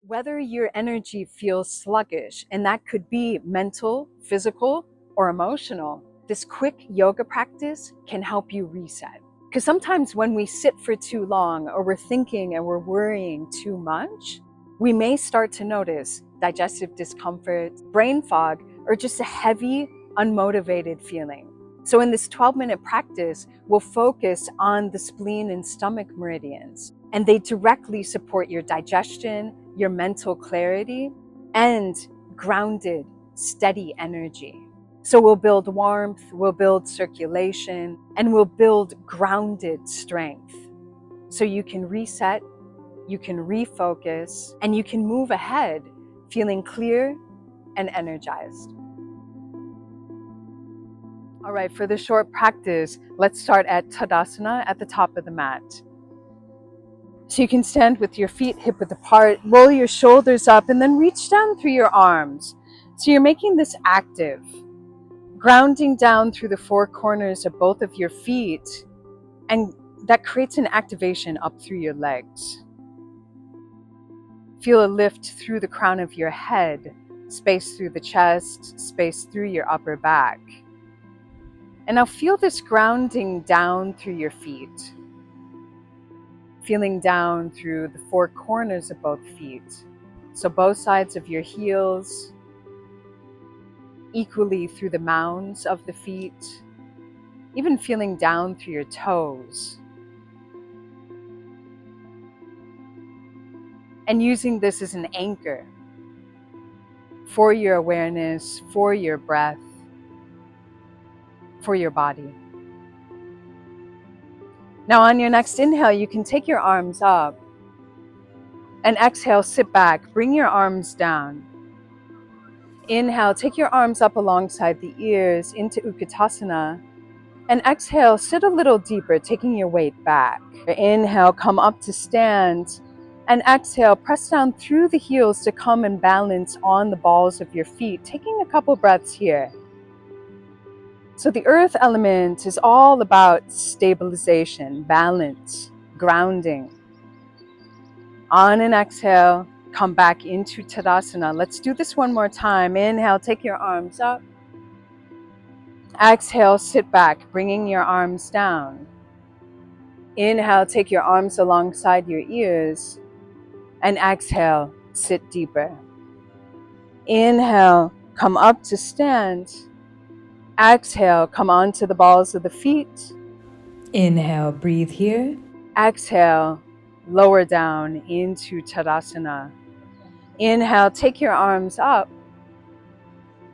Whether your energy feels sluggish, and that could be mental, physical, or emotional, this quick yoga practice can help you reset. Because sometimes when we sit for too long, or we're thinking and we're worrying too much, we may start to notice digestive discomfort, brain fog, or just a heavy, unmotivated feeling. So in this 12-minute practice, we'll focus on the spleen and stomach meridians, and they directly support your digestion, your mental clarity, and grounded, steady energy. So we'll build warmth, we'll build circulation, and we'll build grounded strength. So you can reset, you can refocus, and you can move ahead feeling clear and energized. All right, for the short practice, let's start at Tadasana at the top of the mat. So you can stand with your feet hip width apart, roll your shoulders up, and then reach down through your arms. So you're making this active, grounding down through the four corners of both of your feet, and that creates an activation up through your legs. Feel a lift through the crown of your head, space through the chest, space through your upper back. And now feel this grounding down through your feet. Feeling down through the four corners of both feet. So both sides of your heels, equally through the mounds of the feet, even feeling down through your toes. And using this as an anchor for your awareness, for your breath, for your body. Now on your next inhale, you can take your arms up, and exhale, sit back, bring your arms down. Inhale, take your arms up alongside the ears into Utkatasana, and exhale, sit a little deeper, taking your weight back. Inhale, come up to stand, and exhale, press down through the heels to come and balance on the balls of your feet, taking a couple breaths here. So the earth element is all about stabilization, balance, grounding. On an exhale, come back into Tadasana. Let's do this one more time. Inhale, take your arms up. Exhale, sit back, bringing your arms down. Inhale, take your arms alongside your ears. And exhale, sit deeper. Inhale, come up to stand. Exhale, come onto the balls of the feet. Inhale, breathe here. Exhale, lower down into Tadasana. Inhale, take your arms up.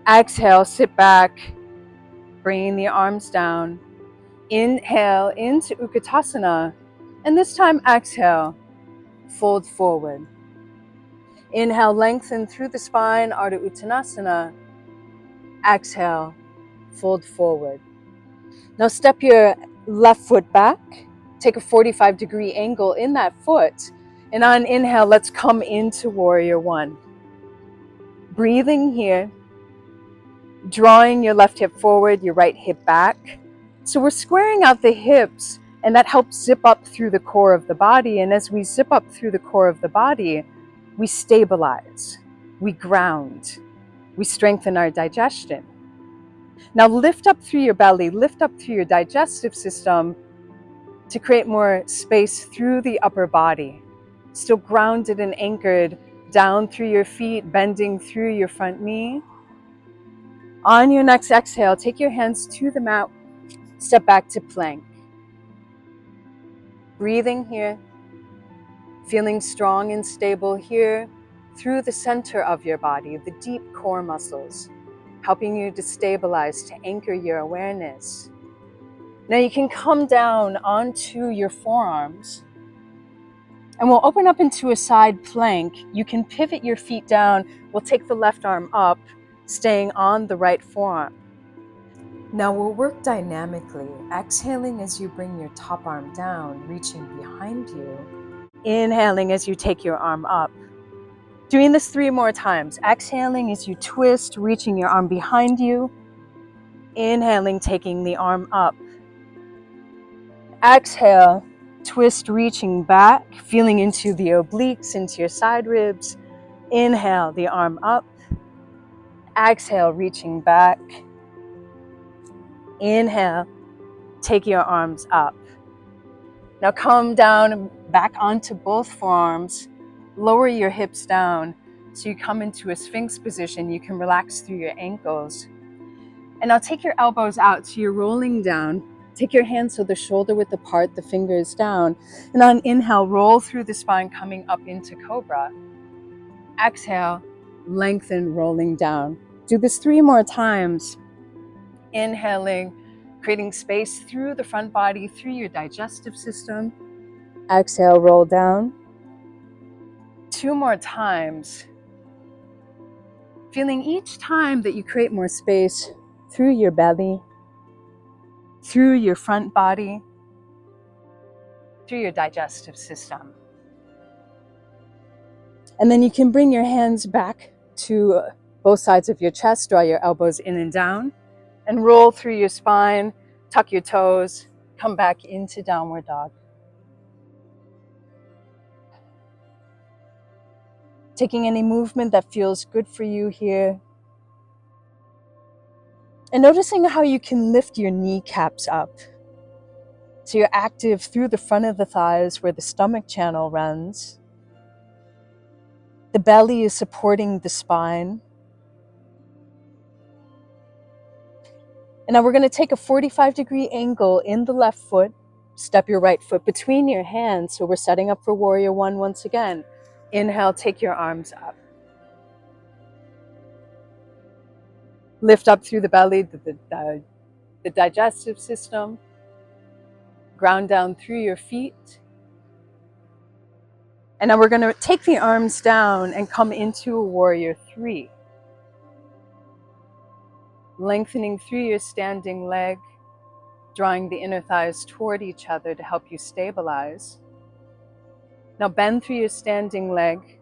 Exhale, sit back, bringing the arms down. Inhale into Utkatasana, and this time exhale, fold forward. Inhale, lengthen through the spine, Ardha Uttanasana. Exhale, fold forward. Now step your left foot back, take a 45-degree angle in that foot, and on inhale, let's come into Warrior One. Breathing here, drawing your left hip forward, your right hip back. So we're squaring out the hips, and that helps zip up through the core of the body. And as we zip up through the core of the body, we stabilize, we ground, we strengthen our digestion. Now lift up through your belly, lift up through your digestive system to create more space through the upper body. Still grounded and anchored down through your feet, bending through your front knee. On your next exhale, take your hands to the mat, step back to plank. Breathing here, feeling strong and stable here through the center of your body, the deep core muscles, helping you to stabilize, to anchor your awareness. Now you can come down onto your forearms, and we'll open up into a side plank. You can pivot your feet down. We'll take the left arm up, staying on the right forearm. Now we'll work dynamically, exhaling as you bring your top arm down, reaching behind you. Inhaling as you take your arm up. Doing this 3 more times. Exhaling as you twist, reaching your arm behind you. Inhaling, taking the arm up. Exhale, twist, reaching back, feeling into the obliques, into your side ribs. Inhale the arm up. Exhale, reaching back. Inhale, take your arms up. Now come down back onto both forearms. Lower your hips down so you come into a Sphinx position. You can relax through your ankles. And now take your elbows out so you're rolling down. Take your hands so the shoulder width apart, the fingers down. And on inhale, roll through the spine, coming up into cobra. Exhale, lengthen, rolling down. Do this 3 more times. Inhaling, creating space through the front body, through your digestive system. Exhale, roll down. 2 more times. Feeling each time that you create more space through your belly, through your front body, through your digestive system. And then you can bring your hands back to both sides of your chest, draw your elbows in and down, and roll through your spine, tuck your toes, come back into downward dog. Taking any movement that feels good for you here. And noticing how you can lift your kneecaps up. So you're active through the front of the thighs where the stomach channel runs. The belly is supporting the spine. And now we're going to take a 45-degree angle in the left foot. Step your right foot between your hands. So we're setting up for warrior one once again. Inhale, take your arms up. Lift up through the belly, the digestive system. Ground down through your feet. And now we're going to take the arms down and come into a warrior three. Lengthening through your standing leg, drawing the inner thighs toward each other to help you stabilize. Now bend through your standing leg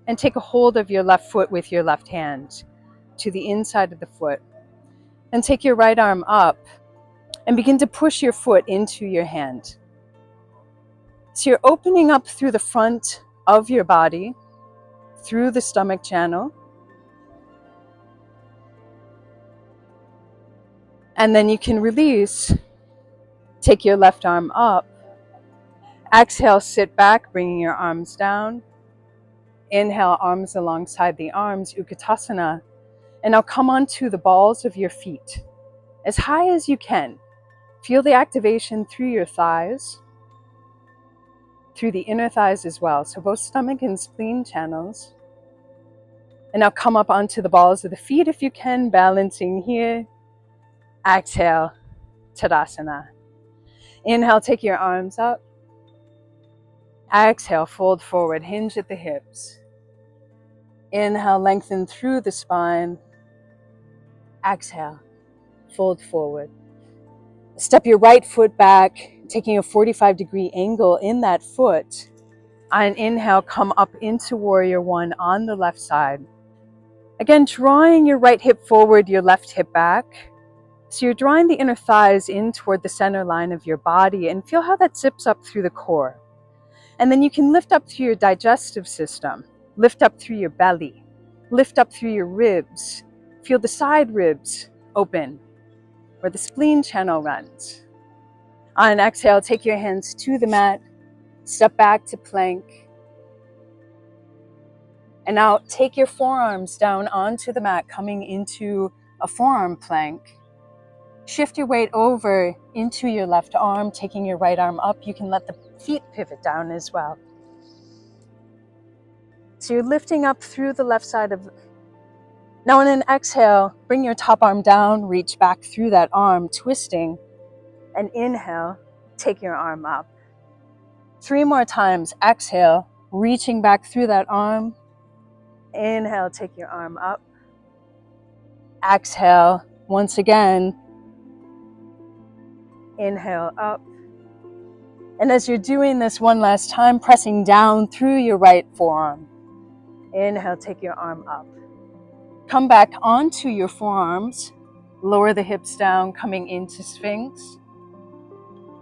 and take a hold of your left foot with your left hand to the inside of the foot. And take your right arm up and begin to push your foot into your hand. So you're opening up through the front of your body, through the stomach channel. And then you can release. Take your left arm up. Exhale, sit back, bringing your arms down. Inhale, arms alongside the arms, Utkatasana. And now come onto the balls of your feet, as high as you can. Feel the activation through your thighs, through the inner thighs as well. So both stomach and spleen channels. And now come up onto the balls of the feet if you can, balancing here. Exhale, Tadasana. Inhale, take your arms up. Exhale, fold forward, hinge at the hips. Inhale, lengthen through the spine. Exhale, fold forward. Step your right foot back, taking a 45-degree angle in that foot. On inhale, come up into warrior one on the left side. Again, drawing your right hip forward, your left hip back. So you're drawing the inner thighs in toward the center line of your body, and feel how that zips up through the core. And then you can lift up through your digestive system, lift up through your belly, lift up through your ribs. Feel the side ribs open, where the spleen channel runs. On an exhale, take your hands to the mat, step back to plank. And now take your forearms down onto the mat, coming into a forearm plank. Shift your weight over into your left arm, taking your right arm up. You can let the feet pivot down as well. So you're lifting up through the left side of. Now on an exhale, bring your top arm down, reach back through that arm, twisting. And inhale, take your arm up. 3 more times. Exhale, reaching back through that arm. Inhale, take your arm up. Exhale, once again. Inhale up. And as you're doing this one last time, pressing down through your right forearm. Inhale, take your arm up. Come back onto your forearms. Lower the hips down, coming into Sphinx.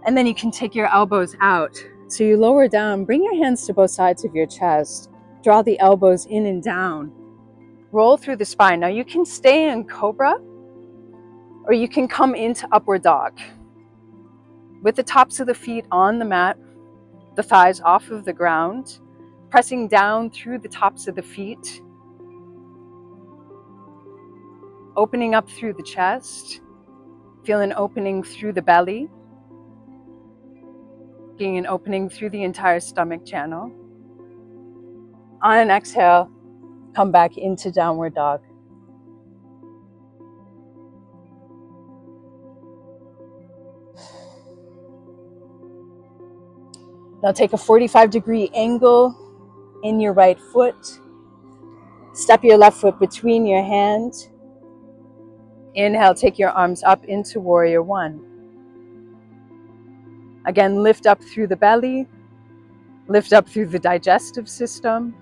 And then you can take your elbows out. So you lower down, bring your hands to both sides of your chest. Draw the elbows in and down. Roll through the spine. Now you can stay in cobra, or you can come into upward dog. With the tops of the feet on the mat, the thighs off of the ground, pressing down through the tops of the feet, opening up through the chest, feel an opening through the belly, getting an opening through the entire stomach channel. On an exhale, come back into downward dog. Now take a 45-degree angle in your right foot. Step your left foot between your hands. Inhale, take your arms up into warrior one. Again, lift up through the belly, lift up through the digestive system.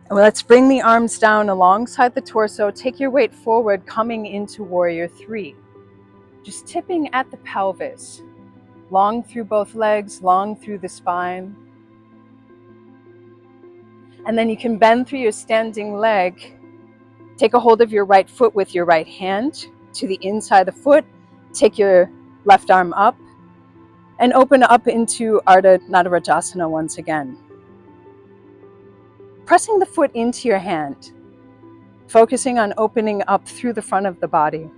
And let's bring the arms down alongside the torso. Take your weight forward, coming into warrior three. Just tipping at the pelvis, long through both legs, long through the spine. And then you can bend through your standing leg. Take a hold of your right foot with your right hand to the inside of the foot. Take your left arm up and open up into Ardha Nadarajasana once again. Pressing the foot into your hand, focusing on opening up through the front of the body.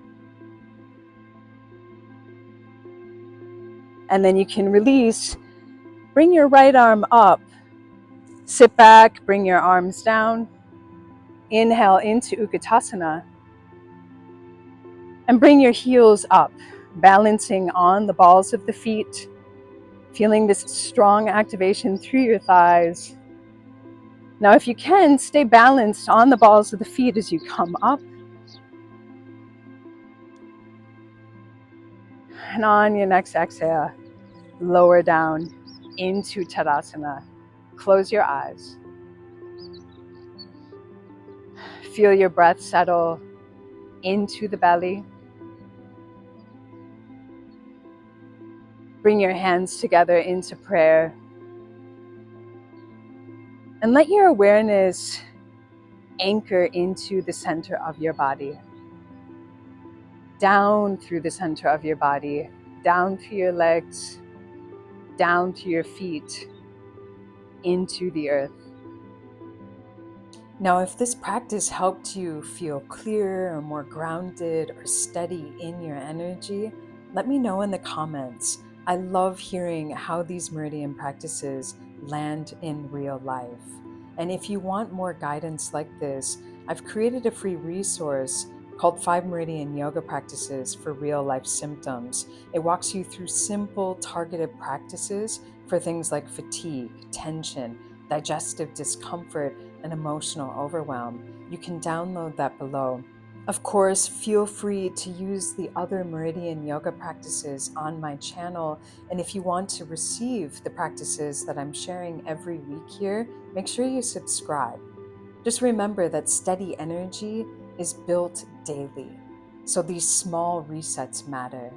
And then you can release, bring your right arm up, sit back, bring your arms down, inhale into Utkatasana, and bring your heels up, balancing on the balls of the feet, feeling this strong activation through your thighs. Now, if you can, stay balanced on the balls of the feet as you come up. And on your next exhale, lower down into Tadasana. Close your eyes. Feel your breath settle into the belly. Bring your hands together into prayer. And let your awareness anchor into the center of your body. Down through the center of your body, down to your legs, down to your feet, into the earth. Now, if this practice helped you feel clearer or more grounded or steady in your energy, let me know in the comments. I love hearing how these meridian practices land in real life. And if you want more guidance like this, I've created a free resource called 5 Meridian Yoga Practices for Real Life Symptoms. It walks you through simple, targeted practices for things like fatigue, tension, digestive discomfort, and emotional overwhelm. You can download that below. Of course, feel free to use the other Meridian yoga practices on my channel. And if you want to receive the practices that I'm sharing every week here, make sure you subscribe. Just remember that steady energy is built daily. So these small resets matter.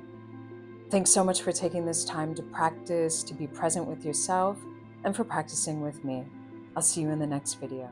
Thanks so much for taking this time to practice, to be present with yourself, and for practicing with me. I'll see you in the next video.